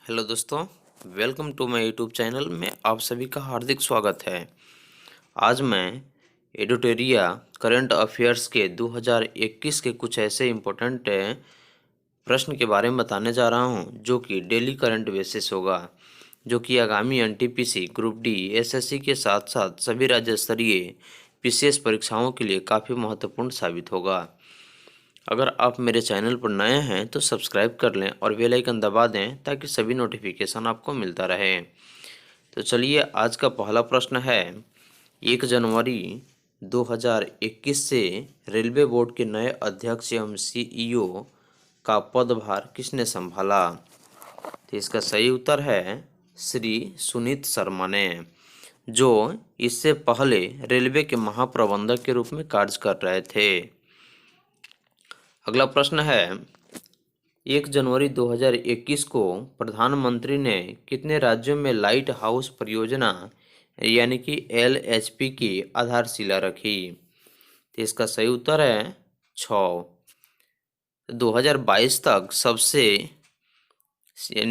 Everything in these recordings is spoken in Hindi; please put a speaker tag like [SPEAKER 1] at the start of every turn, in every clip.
[SPEAKER 1] हेलो दोस्तों, welcome to my YouTube channel में आप सभी का हार्दिक स्वागत है। आज मैं एडिटोरिया करंट अफेयर्स के 2021 के कुछ ऐसे इम्पोर्टेंट प्रश्न के बारे में बताने जा रहा हूं जो कि डेली करंट बेसिस होगा, जो कि आगामी एनटीपीसी, ग्रुप डी, एसएससी के साथ साथ सभी राज्य स्तरीय पीसीएस परीक्षाओं के लिए काफ़ी महत्वपूर्ण साबित होगा। अगर आप मेरे चैनल पर नए हैं तो सब्सक्राइब कर लें और बेल आइकन दबा दें ताकि सभी नोटिफिकेशन आपको मिलता रहे। तो चलिए, आज का पहला प्रश्न है, 1 जनवरी 2021 से रेलवे बोर्ड के नए अध्यक्ष एवं सीईओ का पदभार किसने संभाला? तो इसका सही उत्तर है श्री सुनीत शर्मा ने, जो इससे पहले रेलवे के महाप्रबंधक के रूप में कार्य कर रहे थे। अगला प्रश्न है, 1 जनवरी 2021 को प्रधानमंत्री ने कितने राज्यों में लाइट हाउस परियोजना यानी कि एलएचपी की आधारशिला रखी? तो इसका सही उत्तर है 6। 2022 तक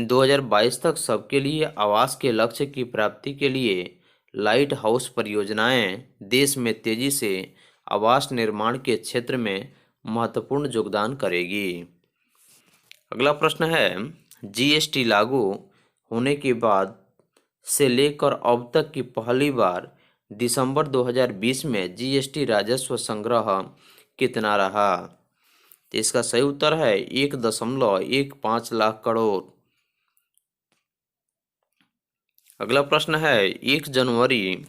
[SPEAKER 1] 2022 तक सबके लिए आवास के लक्ष्य की प्राप्ति के लिए लाइट हाउस परियोजनाएं देश में तेजी से आवास निर्माण के क्षेत्र में महत्वपूर्ण योगदान करेगी। अगला प्रश्न है, जीएसटी लागू होने के बाद से लेकर अब तक की पहली बार दिसंबर 2020 में जीएसटी राजस्व संग्रह कितना रहा? तो इसका सही उत्तर है 1.15 लाख करोड़। अगला प्रश्न है, 1 जनवरी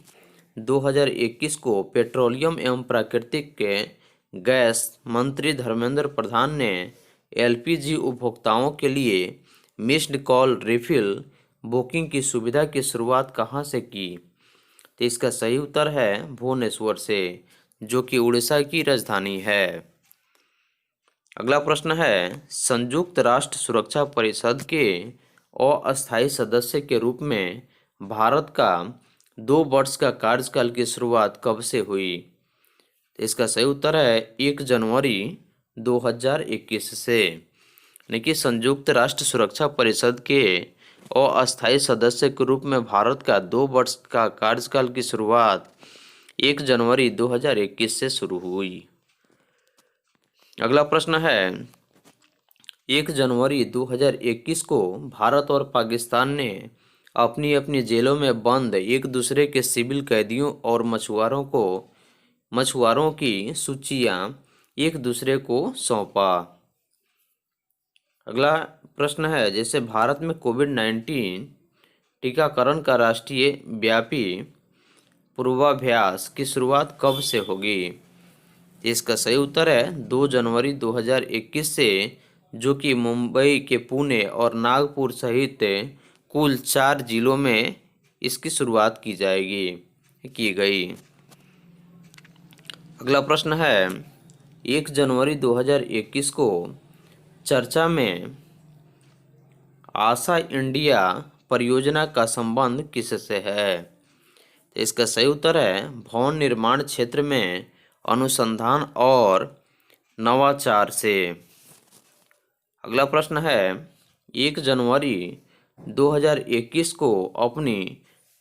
[SPEAKER 1] 2021 को पेट्रोलियम एवं प्राकृतिक गैस मंत्री धर्मेंद्र प्रधान ने एलपीजी उपभोक्ताओं के लिए मिस्ड कॉल रिफिल बुकिंग की सुविधा की शुरुआत कहां से की? तो इसका सही उत्तर है भुवनेश्वर से, जो कि उड़ीसा की राजधानी है। अगला प्रश्न है, संयुक्त राष्ट्र सुरक्षा परिषद के अस्थायी सदस्य के रूप में भारत का 2 वर्ष का कार्यकाल की शुरुआत कब से हुई? तो इसका सही उत्तर है 1 जनवरी 2021 से, यानी कि संयुक्त राष्ट्र सुरक्षा परिषद के अस्थायी सदस्य के रूप में भारत का 2 वर्ष का कार्यकाल की शुरुआत 1 जनवरी 2021 से शुरू हुई। अगला प्रश्न है, 1 जनवरी 2021 को भारत और पाकिस्तान ने अपनी अपनी जेलों में बंद एक दूसरे के सिविल कैदियों और मछुआरों की सूचियां एक दूसरे को सौंपा। अगला प्रश्न है, जैसे भारत में कोविड-19 टीकाकरण का राष्ट्रीय व्यापी पूर्वाभ्यास की शुरुआत कब से होगी? इसका सही उत्तर है 2 जनवरी 2021 से, जो कि मुंबई के पुणे और नागपुर सहित कुल 4 जिलों में इसकी शुरुआत की गई। अगला प्रश्न है, 1 जनवरी 2021 को चर्चा में आशा इंडिया परियोजना का संबंध किससे है? तो इसका सही उत्तर है भवन निर्माण क्षेत्र में अनुसंधान और नवाचार से। अगला प्रश्न है, 1 जनवरी 2021 को अपनी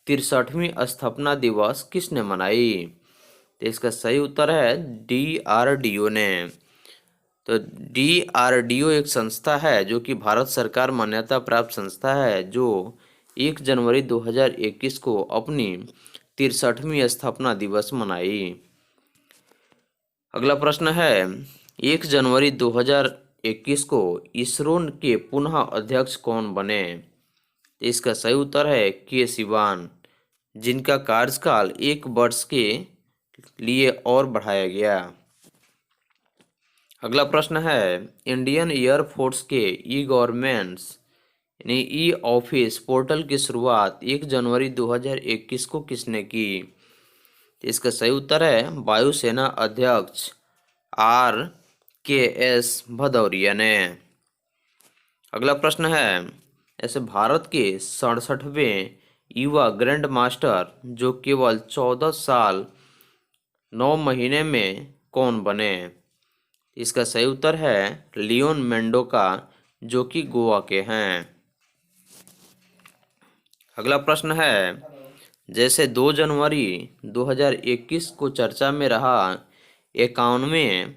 [SPEAKER 1] 63वीं स्थापना दिवस किसने मनाई? तो इसका सही उत्तर है डीआरडीओ ने। तो डीआरडीओ एक संस्था है जो कि भारत सरकार मान्यता प्राप्त संस्था है, जो 1 जनवरी 2021 को अपनी 63वीं स्थापना दिवस मनाई। अगला प्रश्न है, 1 जनवरी 2021 को इसरो के पुनः अध्यक्ष कौन बने? इसका सही उत्तर है के सिवान, जिनका कार्यकाल 1 वर्ष के लिए और बढ़ाया गया। अगला प्रश्न है, इंडियन एयरफोर्स के ई गवर्नमेंट्स यानी ई ऑफिस पोर्टल की शुरुआत 1 जनवरी 2021 को किसने की? इसका सही उत्तर है वायुसेना अध्यक्ष RKS भदौरिया ने। अगला प्रश्न है, ऐसे भारत के 67वें युवा ग्रैंड मास्टर जो केवल 14 साल 9 महीने में कौन बने? इसका सही उत्तर है लियोन मेंडोका, जो कि गोवा के हैं। अगला प्रश्न है, जैसे 2 जनवरी 2021 को चर्चा में रहा 51वें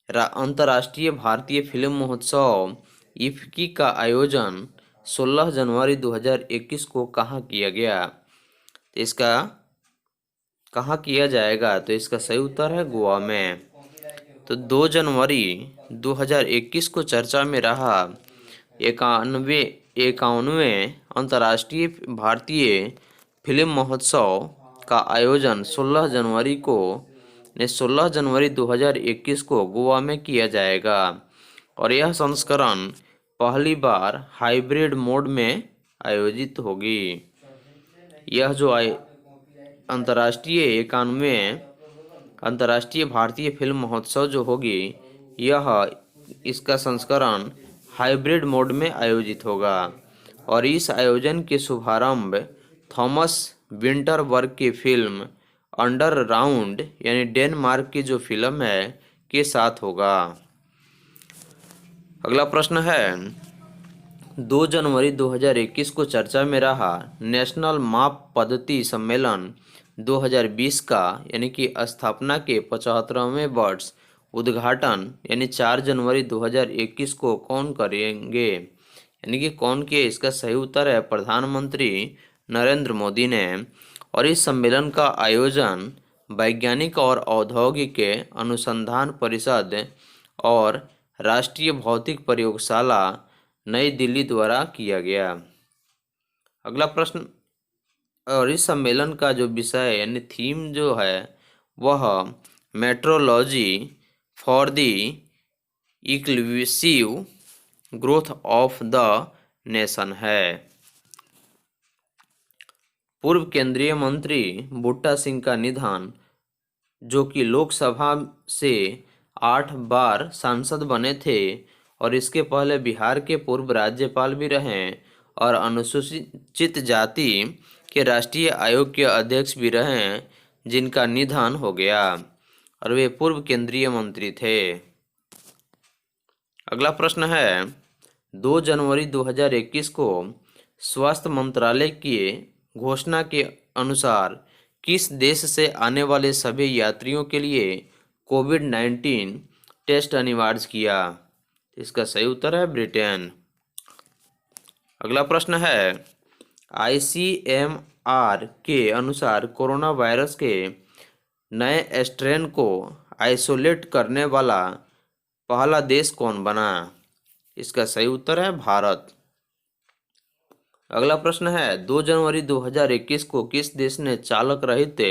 [SPEAKER 1] अंतर्राष्ट्रीय भारतीय फिल्म महोत्सव इफ्फी का आयोजन 16 जनवरी 2021 को कहाँ किया गया? तो इसका कहाँ किया जाएगा? तो इसका सही उत्तर है गोवा में। तो 2 जनवरी 2021 को चर्चा में रहा 51वें अंतर्राष्ट्रीय भारतीय फिल्म महोत्सव का आयोजन 16 जनवरी 2021 को गोवा में किया जाएगा और यह संस्करण पहली बार हाइब्रिड मोड में आयोजित होगी। यह जो अंतर्राष्ट्रीय 91वें अंतर्राष्ट्रीय भारतीय फिल्म महोत्सव जो होगी, यह इसका संस्करण हाइब्रिड मोड में आयोजित होगा और इस आयोजन के शुभारंभ थॉमस विंटरबर्ग की फिल्म अंडरग्राउंड यानी डेनमार्क की जो फिल्म है के साथ होगा। अगला प्रश्न है, 2 जनवरी 2021 को चर्चा में रहा नेशनल माप पद्धति सम्मेलन 2020 का यानी कि स्थापना के 75वें वर्ष उद्घाटन यानी 4 जनवरी 2021 को कौन करेंगे? यानी कि कौन किए? इसका सही उत्तर है प्रधानमंत्री नरेंद्र मोदी ने। और इस सम्मेलन का आयोजन वैज्ञानिक और औद्योगिक अनुसंधान परिषद और राष्ट्रीय भौतिक प्रयोगशाला नई दिल्ली द्वारा किया गया। अगला प्रश्न, और इस सम्मेलन का जो विषय यानी थीम जो है वह metrology for the inclusive growth of the nation है। पूर्व केंद्रीय मंत्री बूटा सिंह का निधन, जो कि लोकसभा से 8 बार सांसद बने थे और इसके पहले बिहार के पूर्व राज्यपाल भी रहे और अनुसूचित जाति के राष्ट्रीय आयोग के अध्यक्ष भी रहे, जिनका निधन हो गया और वे पूर्व केंद्रीय मंत्री थे। अगला प्रश्न है, 2 जनवरी 2021 को स्वास्थ्य मंत्रालय की घोषणा के अनुसार किस देश से आने वाले सभी यात्रियों के लिए कोविड-19 टेस्ट अनिवार्य किया? इसका सही उत्तर है ब्रिटेन। अगला प्रश्न है, ICMR के अनुसार कोरोना वायरस के नए स्ट्रेन को आइसोलेट करने वाला पहला देश कौन बना? इसका सही उत्तर है भारत। अगला प्रश्न है, 2 जनवरी 2021 को किस देश ने चालक रहित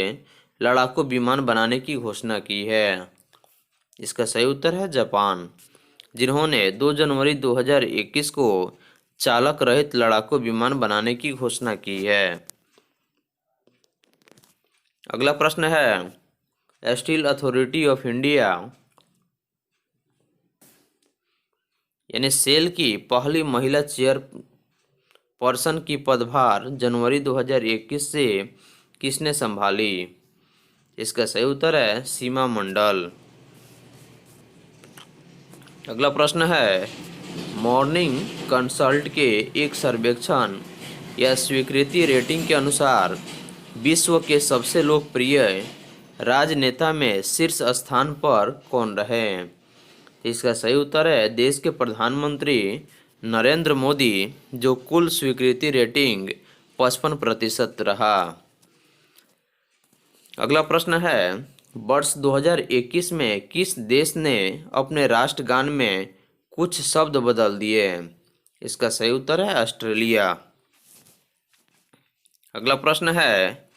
[SPEAKER 1] लड़ाकू विमान बनाने की घोषणा की है? इसका सही उत्तर है जापान, जिन्होंने 2 जनवरी 2021 को चालक रहित लड़ाकू विमान बनाने की घोषणा की है। अगला प्रश्न है, स्टील अथॉरिटी ऑफ इंडिया यानी सेल की पहली महिला चेयरपर्सन की पदभार जनवरी 2021 से किसने संभाली? इसका सही उत्तर है सीमा मंडल। अगला प्रश्न है, मॉर्निंग कंसल्ट के एक सर्वेक्षण या स्वीकृति रेटिंग के अनुसार विश्व के सबसे लोकप्रिय राजनेता में शीर्ष स्थान पर कौन रहे? इसका सही उत्तर है देश के प्रधानमंत्री नरेंद्र मोदी, जो कुल स्वीकृति रेटिंग 55% रहा। अगला प्रश्न है, वर्ष 2021 में किस देश ने अपने राष्ट्रगान में कुछ शब्द बदल दिए? इसका सही उत्तर है ऑस्ट्रेलिया। अगला प्रश्न है,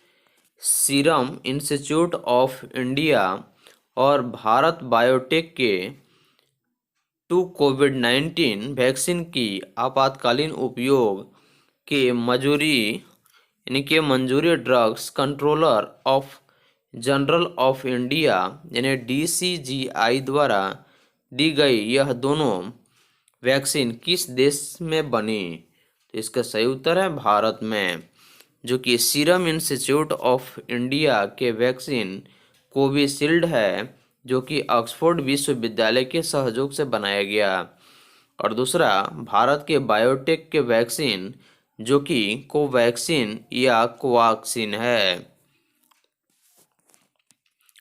[SPEAKER 1] सीरम इंस्टीट्यूट ऑफ इंडिया और भारत बायोटेक के 2 कोविड-19 वैक्सीन की आपातकालीन उपयोग के मंजूरी drugs controller of general of India यानी DCGI द्वारा दी गई यह दोनों वैक्सीन किस देश में बनी? तो इसका सही उत्तर है भारत में, जो कि सीरम इंस्टीट्यूट ऑफ इंडिया के वैक्सीन कोविशील्ड है, जो कि ऑक्सफोर्ड विश्वविद्यालय के सहयोग से बनाया गया, और दूसरा भारत के बायोटेक के वैक्सीन जो कि कोवैक्सीन या कोवाक्सिन है।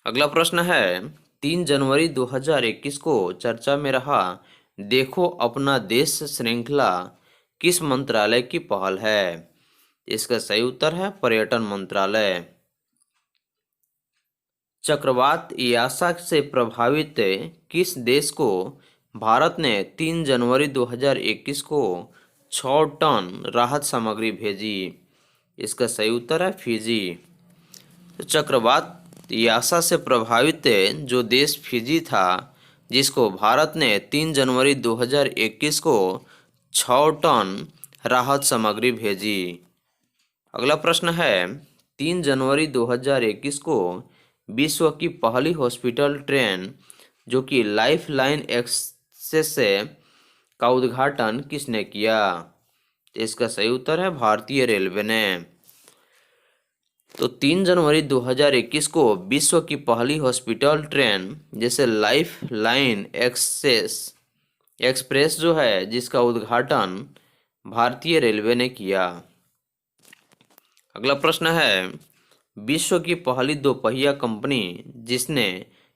[SPEAKER 1] अगला प्रश्न है 3 जनवरी 2021 को चर्चा में रहा देखो अपना देश श्रृंखला किस मंत्रालय की पहल है। इसका सही उत्तर है पर्यटन मंत्रालय। चक्रवात यासा से प्रभावित किस देश को भारत ने 3 जनवरी 2021 को 6 टन राहत सामग्री भेजी। इसका सही उत्तर है फिजी। तो चक्रवात यासा से प्रभावित जो देश फिजी था जिसको भारत ने 3 जनवरी 2021 को 6 टन राहत सामग्री भेजी। अगला प्रश्न है 3 जनवरी 2021 को विश्व की पहली हॉस्पिटल ट्रेन जो कि लाइफ लाइन एक्सप्रेस का उद्घाटन किसने किया। इसका सही उत्तर है भारतीय रेलवे ने। तो 3 जनवरी 2021 को विश्व की पहली हॉस्पिटल ट्रेन जैसे लाइफ लाइन एक्सप्रेस जो है जिसका उद्घाटन भारतीय रेलवे ने किया। अगला प्रश्न है विश्व की पहली दोपहिया कंपनी जिसने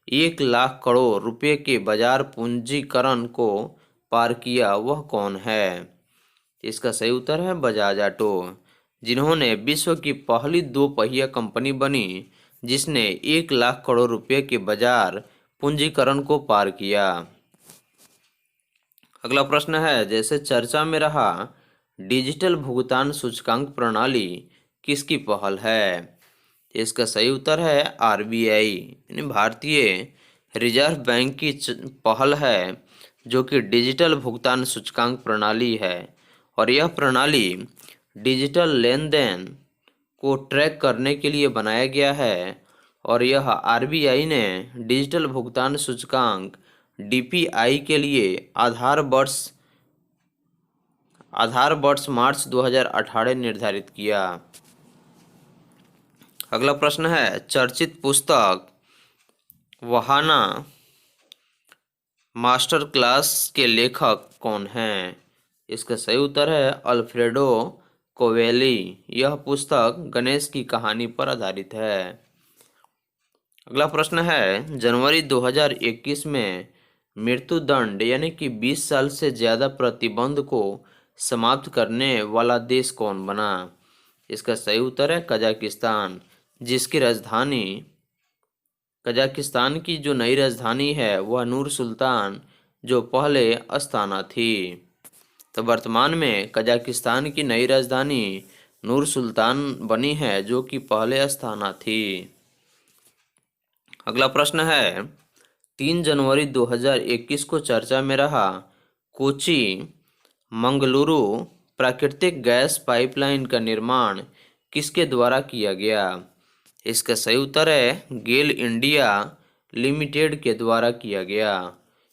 [SPEAKER 1] 1 लाख करोड़ रुपए के बाजार पूंजीकरण को पार किया वह कौन है। इसका सही उत्तर है बजाज ऑटो, जिन्होंने विश्व की पहली दोपहिया कंपनी बनी जिसने 1 लाख करोड़ रुपए के बाजार पूंजीकरण को पार किया। अगला प्रश्न है जैसे चर्चा में रहा डिजिटल भुगतान सूचकांक प्रणाली किसकी पहल है। इसका सही उत्तर है आरबीआई यानी भारतीय रिजर्व बैंक की पहल है जो कि डिजिटल भुगतान सूचकांक प्रणाली है और यह प्रणाली डिजिटल लेन देन को ट्रैक करने के लिए बनाया गया है और यह आरबीआई ने डिजिटल भुगतान सूचकांक डीपीआई के लिए आधार वर्ष मार्च 2018 निर्धारित किया। अगला प्रश्न है चर्चित पुस्तक वहाना मास्टर क्लास के लेखक कौन हैं। इसका सही उत्तर है अल्फ्रेडो कोवेली। यह पुस्तक गणेश की कहानी पर आधारित है। अगला प्रश्न है जनवरी 2021 में मृत्युदंड यानी कि 20 साल से ज़्यादा प्रतिबंध को समाप्त करने वाला देश कौन बना। इसका सही उत्तर है कजाकिस्तान, जिसकी राजधानी कजाकिस्तान की जो नई राजधानी है वह नूर सुल्तान जो पहले अस्ताना थी। तो वर्तमान में कजाकिस्तान की नई राजधानी नूर सुल्तान बनी है जो कि पहले अस्ताना थी। अगला प्रश्न है 3 जनवरी 2021 को चर्चा में रहा कोची मंगलुरु प्राकृतिक गैस पाइपलाइन का निर्माण किसके द्वारा किया गया। इसका सही उत्तर है गेल इंडिया लिमिटेड के द्वारा किया गया।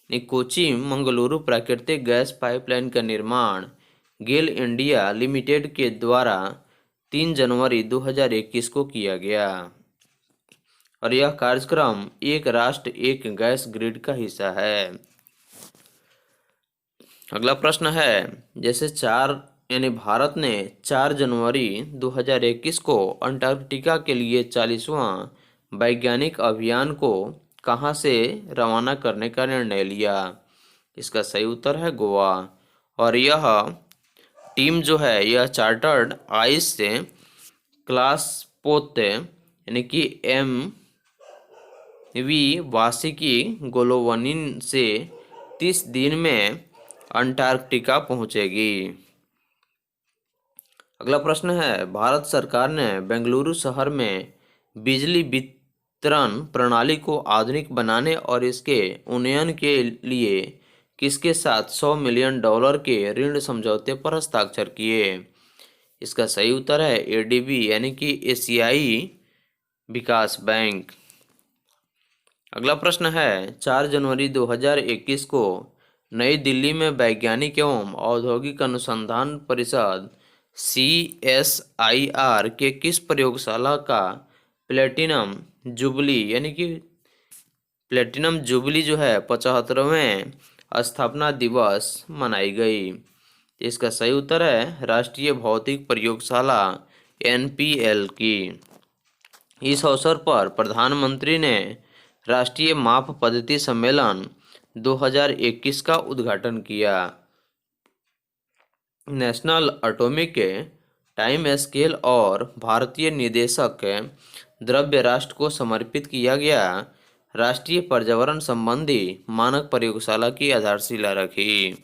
[SPEAKER 1] कोची मंगलुरु प्राकृतिक गैस पाइपलाइन का निर्माण गेल इंडिया लिमिटेड के द्वारा 3 जनवरी 2021 को किया गया और यह कार्यक्रम एक राष्ट्र एक गैस ग्रिड का हिस्सा है। अगला प्रश्न है जैसे भारत ने 4 जनवरी 2021 को अंटार्कटिका के लिए 40वां वैज्ञानिक अभियान को कहां से रवाना करने का निर्णय लिया। इसका सही उत्तर है गोवा और यह टीम जो है यह चार्टर्ड आइस से क्लास पोते यानी कि MV वासिकी गोलोवनिन से 30 दिन में अंटार्कटिका पहुंचेगी। अगला प्रश्न है भारत सरकार ने बेंगलुरु शहर में बिजली वितरण प्रणाली को आधुनिक बनाने और इसके उन्नयन के लिए किसके साथ $100 मिलियन के ऋण समझौते पर हस्ताक्षर किए। इसका सही उत्तर है ADB यानी कि एशियाई विकास बैंक। अगला प्रश्न है 4 जनवरी 2021 को नई दिल्ली में वैज्ञानिक एवं औद्योगिक अनुसंधान परिषद CSIR के किस प्रयोगशाला का प्लेटिनम जुबली यानी कि प्लेटिनम जुबली जो है 75वें स्थापना दिवस मनाई गई। इसका सही उत्तर है राष्ट्रीय भौतिक प्रयोगशाला NPL की। इस अवसर पर प्रधानमंत्री ने राष्ट्रीय माप पद्धति सम्मेलन 2021 का उद्घाटन किया। नेशनल एटॉमिक टाइम स्केल और भारतीय निदेशक द्रव्य राष्ट्र को समर्पित किया गया राष्ट्रीय पर्यावरण संबंधी मानक प्रयोगशाला की आधारशिला रखी।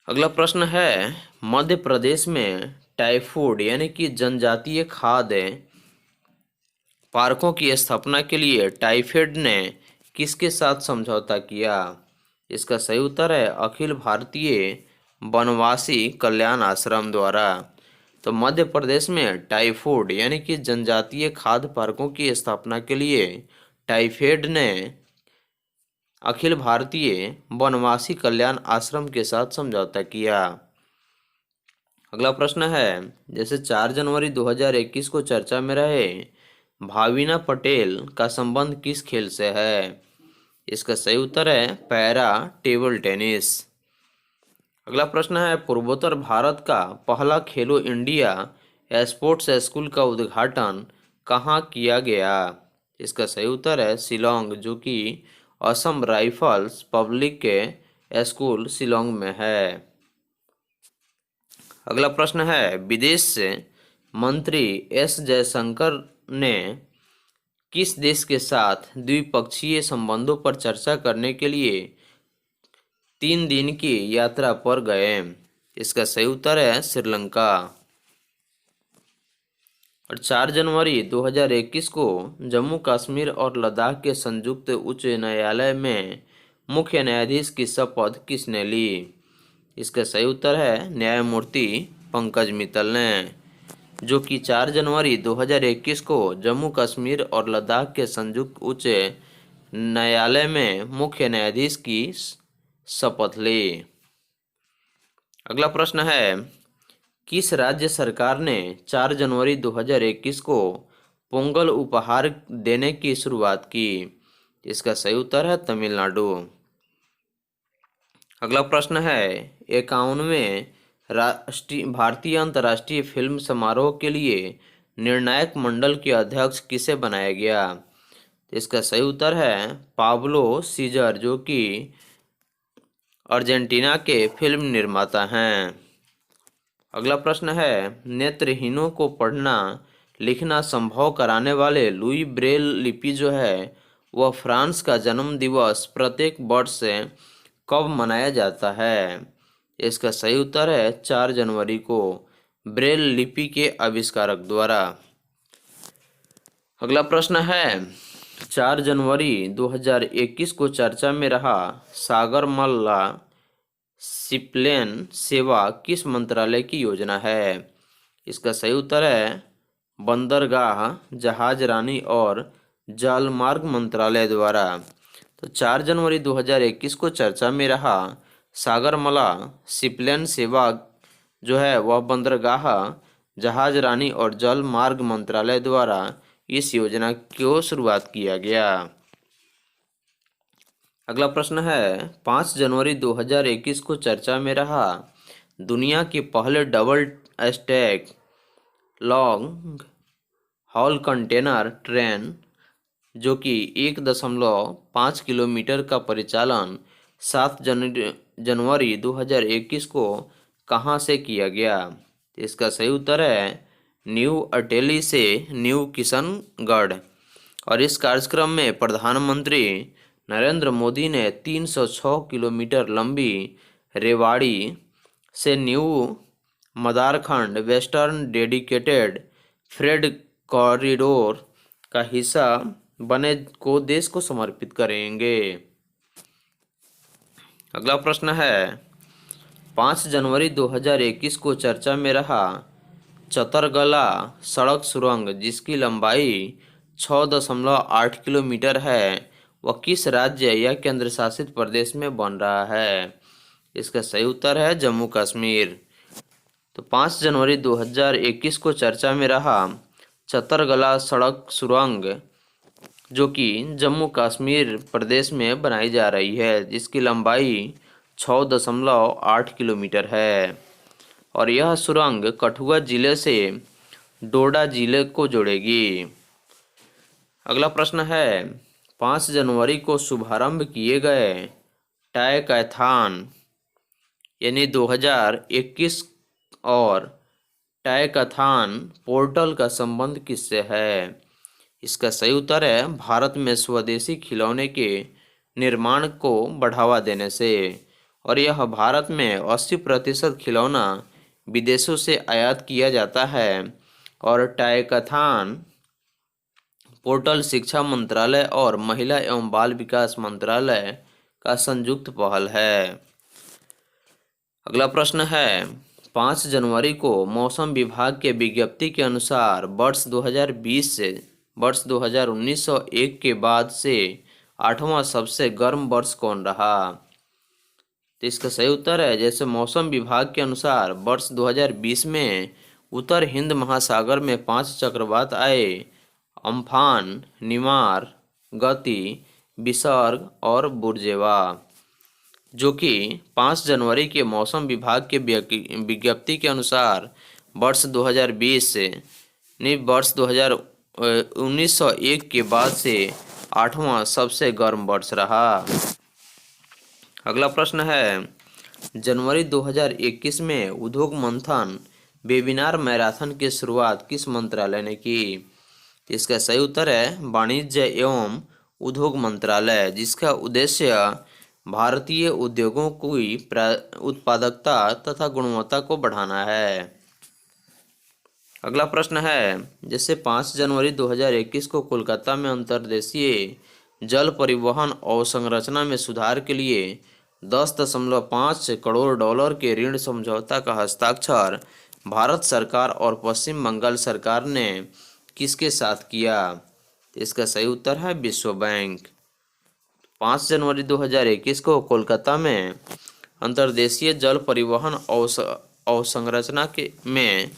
[SPEAKER 1] अगला प्रश्न है मध्य प्रदेश में टाइफूड यानी कि जनजातीय खाद्य पार्कों की स्थापना के लिए टाइफेड ने किसके साथ समझौता किया? इसका सही उत्तर है अखिल भारतीय वनवासी कल्याण आश्रम द्वारा। तो मध्य प्रदेश में टाइफूड यानी कि जनजातीय खाद्य पार्कों की स्थापना के लिए टाइफेड ने अखिल भारतीय वनवासी कल्याण आश्रम के साथ समझौता किया। अगला प्रश्न है जैसे 4 जनवरी 2021 को चर्चा में रहे भाविना पटेल का संबंध किस खेल से है? इसका सही उत्तर है पैरा टेबल टेनिस। अगला प्रश्न है पूर्वोत्तर भारत का पहला खेलो इंडिया स्पोर्ट्स स्कूल का उद्घाटन कहाँ किया गया? इसका सही उत्तर है शिलोंग, जो कि असम राइफल्स पब्लिक के स्कूल शिलोंग में है। अगला प्रश्न है विदेश से मंत्री S जयशंकर ने किस देश के साथ द्विपक्षीय संबंधों पर चर्चा करने के लिए 3 दिन की यात्रा पर गए? इसका सही उत्तर है श्रीलंका। और 4 जनवरी 2021 को जम्मू कश्मीर और लद्दाख के संयुक्त उच्च न्यायालय में मुख्य न्यायाधीश की शपथ किसने ली? इसका सही उत्तर है न्यायमूर्ति पंकज मित्तल ने, जो कि 4 जनवरी 2021 को जम्मू कश्मीर और लद्दाख के संयुक्त उच्च न्यायालय में मुख्य न्यायाधीश की शपथ ली। अगला प्रश्न है किस राज्य सरकार ने 4 जनवरी 2021 को पोंगल उपहार देने की शुरुआत की? इसका सही उत्तर है तमिलनाडु। अगला प्रश्न है 51वें भारतीय अंतर्राष्ट्रीय फिल्म समारोह के लिए निर्णायक मंडल के अध्यक्ष किसे बनाया गया? इसका सही उत्तर है पाब्लो सीजर, जो कि अर्जेंटीना के फिल्म निर्माता हैं। अगला प्रश्न है नेत्रहीनों को पढ़ना लिखना संभव कराने वाले लुई ब्रेल लिपि जो है वह फ्रांस का जन्म दिवस प्रत्येक वर्ष से कब मनाया जाता है? इसका सही उत्तर है 4 जनवरी को ब्रेल लिपि के आविष्कारक द्वारा। अगला प्रश्न है 4 जनवरी 2021 को चर्चा में रहा सागरमाला शिपलाइन सेवा किस मंत्रालय की योजना है? इसका सही उत्तर है बंदरगाह, जहाजरानी और जलमार्ग मंत्रालय द्वारा। तो 4 जनवरी 2021 को चर्चा में रहा सागरमाला शिपलाइन सेवा जो है वह बंदरगाह, जहाजरानी और जल मार्ग मंत्रालय द्वारा इस योजना को शुरुआत किया गया। अगला प्रश्न है 5 जनवरी 2021 को चर्चा में रहा दुनिया के पहले double stack long haul container train जो कि 1.5 किलोमीटर का परिचालन 7 जनवरी 2021 को कहाँ से किया गया? इसका सही उत्तर है न्यू अटेली से न्यू किशनगढ़। और इस कार्यक्रम में प्रधानमंत्री नरेंद्र मोदी ने 306 किलोमीटर लंबी रेवाड़ी से न्यू मदारखंड वेस्टर्न डेडिकेटेड फ्रेट कॉरिडोर का हिस्सा बने को देश को समर्पित करेंगे। अगला प्रश्न है 5 जनवरी 2021 को चर्चा में रहा चतरगला सड़क सुरंग जिसकी लंबाई 6.8 किलोमीटर है वह किस राज्य या केंद्र शासित प्रदेश में बन रहा है? इसका सही उत्तर है जम्मू कश्मीर। तो 5 जनवरी 2021 को चर्चा में रहा चतरगला सड़क सुरंग जो कि जम्मू कश्मीर प्रदेश में बनाई जा रही है जिसकी लंबाई 6.8 किलोमीटर है और यह सुरंग कठुआ जिले से डोडा जिले को जोड़ेगी। अगला प्रश्न है 5 जनवरी को शुभारंभ किए गए टाइकैथॉन यानी 2021 और टाइकैथॉन पोर्टल का संबंध किससे है? इसका सही उत्तर है भारत में स्वदेशी खिलौने के निर्माण को बढ़ावा देने से। और यह भारत में 80% खिलौना विदेशों से आयात किया जाता है। और टाइकैथॉन पोर्टल शिक्षा मंत्रालय और महिला एवं बाल विकास मंत्रालय का संयुक्त पहल है। अगला प्रश्न है 5 जनवरी को मौसम विभाग के विज्ञप्ति के अनुसार वर्ष 2020 से वर्ष 2019-1 के बाद से 8वां सबसे गर्म वर्ष कौन रहा? तो इसका सही उत्तर है जैसे मौसम विभाग के अनुसार वर्ष 2020 में उत्तर हिंद महासागर में 5 चक्रवात आए, अम्फान, निमार, गति, विसर्ग और बुर्जेवा, जो कि 5 जनवरी के मौसम विभाग के विज्ञप्ति के अनुसार वर्ष 2020 से वर्ष 1901 के बाद से 8वां सबसे गर्म वर्ष रहा। अगला प्रश्न है जनवरी 2021 में उद्योग मंथन वेबिनार मैराथन की शुरुआत किस मंत्रालय ने की? इसका सही उत्तर है वाणिज्य एवं उद्योग मंत्रालय, जिसका उद्देश्य भारतीय उद्योगों की उत्पादकता तथा गुणवत्ता को बढ़ाना है। अगला प्रश्न है जैसे 5 जनवरी 2021 को कोलकाता में अंतर्देशीय जल परिवहन अवसंरचना में सुधार के लिए 10.5 करोड़ डॉलर के ऋण समझौता का हस्ताक्षर भारत सरकार और पश्चिम बंगाल सरकार ने किसके साथ किया? इसका सही उत्तर है विश्व बैंक। 5 जनवरी 2021 को कोलकाता में अंतर्देशीय जल परिवहन अवसंरचना में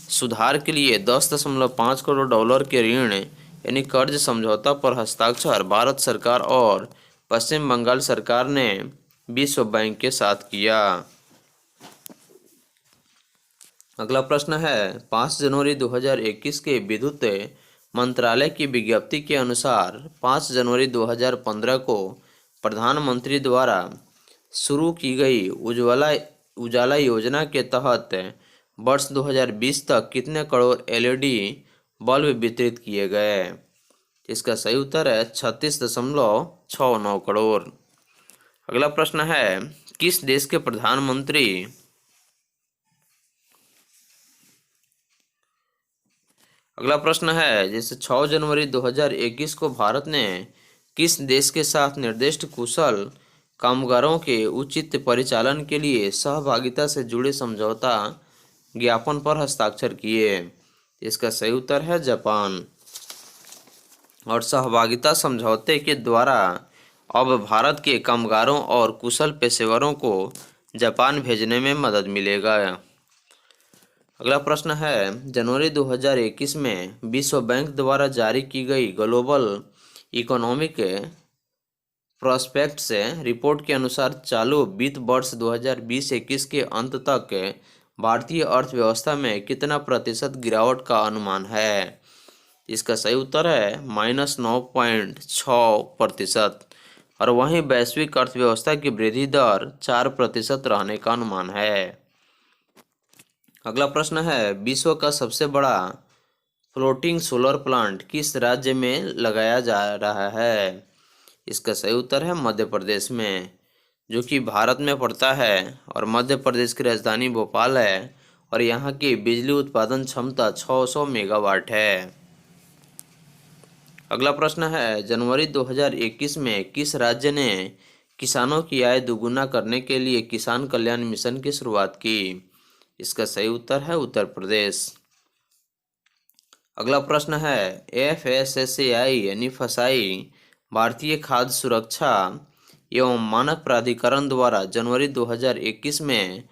[SPEAKER 1] सुधार के लिए 10.5 करोड़ डॉलर के ऋण यानी कर्ज समझौता पर हस्ताक्षर भारत सरकार और पश्चिम बंगाल सरकार ने विश्व बैंक के साथ किया। अगला प्रश्न है 5 जनवरी 2021 के विद्युत मंत्रालय की विज्ञप्ति के अनुसार 5 जनवरी 2015 को प्रधानमंत्री द्वारा शुरू की गई उजाला योजना के तहत वर्ष 2020 तक कितने करोड़ एलईडी बल्ब वितरित किए गए? इसका सही उत्तर है 36.69 करोड़। अगला प्रश्न है किस देश के प्रधानमंत्री अगला प्रश्न है जैसे 6 जनवरी 2021 को भारत ने किस देश के साथ निर्दिष्ट कुशल कामगारों के उचित परिचालन के लिए सहभागिता से जुड़े समझौता ज्ञापन पर हस्ताक्षर किए? इसका सही उत्तर है जापान। और सहभागिता समझौते के द्वारा अब भारत के कामगारों और कुशल पेशेवरों को जापान भेजने में मदद मिलेगा। अगला प्रश्न है जनवरी 2021 में विश्व बैंक द्वारा जारी की गई ग्लोबल इकोनॉमिक प्रोस्पेक्ट से रिपोर्ट के अनुसार चालू वित्त वर्ष 2020-21 के अंत तक भारतीय अर्थव्यवस्था में कितना प्रतिशत गिरावट का अनुमान है? इसका सही उत्तर है -9.6% और वहीं वैश्विक अर्थव्यवस्था की वृद्धि दर 4% रहने का अनुमान है। अगला प्रश्न है विश्व का सबसे बड़ा फ्लोटिंग सोलर प्लांट किस राज्य में लगाया जा रहा है? इसका सही उत्तर है मध्य प्रदेश में, जो कि भारत में पड़ता है और मध्य प्रदेश की राजधानी भोपाल है और यहाँ की बिजली उत्पादन क्षमता 600 मेगावाट है। अगला प्रश्न है जनवरी 2021 में किस राज्य ने किसानों की आय दोगुना करने के लिए किसान कल्याण मिशन की शुरुआत की? इसका सही उत्तर है उत्तर प्रदेश। अगला प्रश्न है FSSAI यानी फसाई भारतीय खाद्य सुरक्षा एवं मानक प्राधिकरण द्वारा जनवरी 2021 में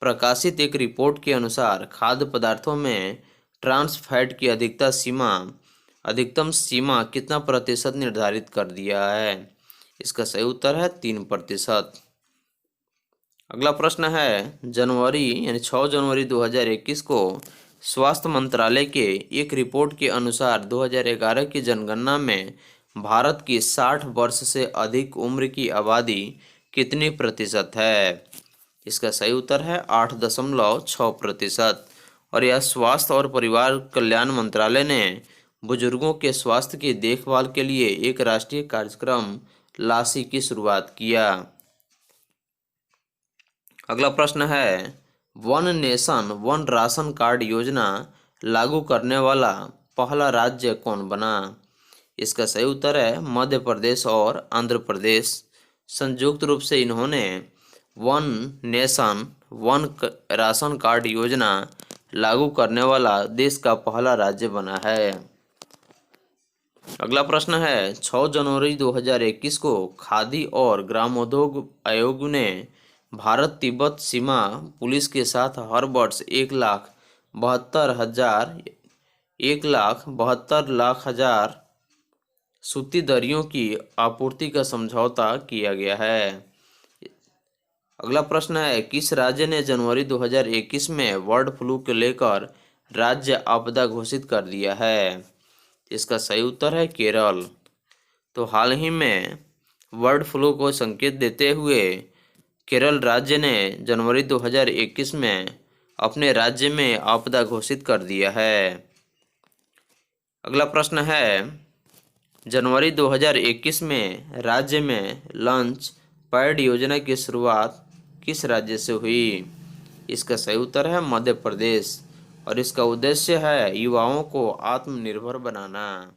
[SPEAKER 1] प्रकाशित एक रिपोर्ट के अनुसार खाद्य पदार्थों में ट्रांस फैट की अधिकतम सीमा कितना प्रतिशत निर्धारित कर दिया है? इसका सही उत्तर है 3%। अगला प्रश्न है, जनवरी यानी 6 जनवरी 2021 को स्वास्थ्य मंत्रालय के एक रिपोर्ट के अनुसार 2011 की जनगणना में भारत की 60 वर्ष से अधिक उम्र की आबादी कितनी प्रतिशत है? इसका सही उत्तर है 8.6%। और यह स्वास्थ्य और परिवार कल्याण मंत्रालय ने बुजुर्गों के स्वास्थ्य की देखभाल के लिए एक राष्ट्रीय कार्यक्रम लासी की शुरुआत किया। अगला प्रश्न है, one nation one ration card योजना लागू करने वाला पहला राज्य कौन बना? इसका सही उत्तर है मध्य प्रदेश और आंध्र प्रदेश। संयुक्त रूप से इन्होंने one nation one ration card योजना लागू करने वाला देश का पहला राज्य बना है। अगला प्रश्न है, 6 जनवरी 2021 को खादी और ग्रामोद्योग आयोग ने भारत तिब्बत सीमा पुलिस के साथ हर वर्ष 1,72,00,000 सूती दरियों की आपूर्ति का समझौता किया गया है। अगला प्रश्न है, किस राज्य ने जनवरी 2021 में बर्ड फ्लू को लेकर राज्य आपदा घोषित कर दिया है? इसका सही उत्तर है केरल। तो हाल ही में बर्ड फ्लू को संकेत देते हुए केरल राज्य ने जनवरी 2021 में अपने राज्य में आपदा घोषित कर दिया है। अगला प्रश्न है, जनवरी 2021 में राज्य में लंच पैड योजना की शुरुआत किस राज्य से हुई? इसका सही उत्तर है मध्य प्रदेश और इसका उद्देश्य है युवाओं को आत्मनिर्भर बनाना।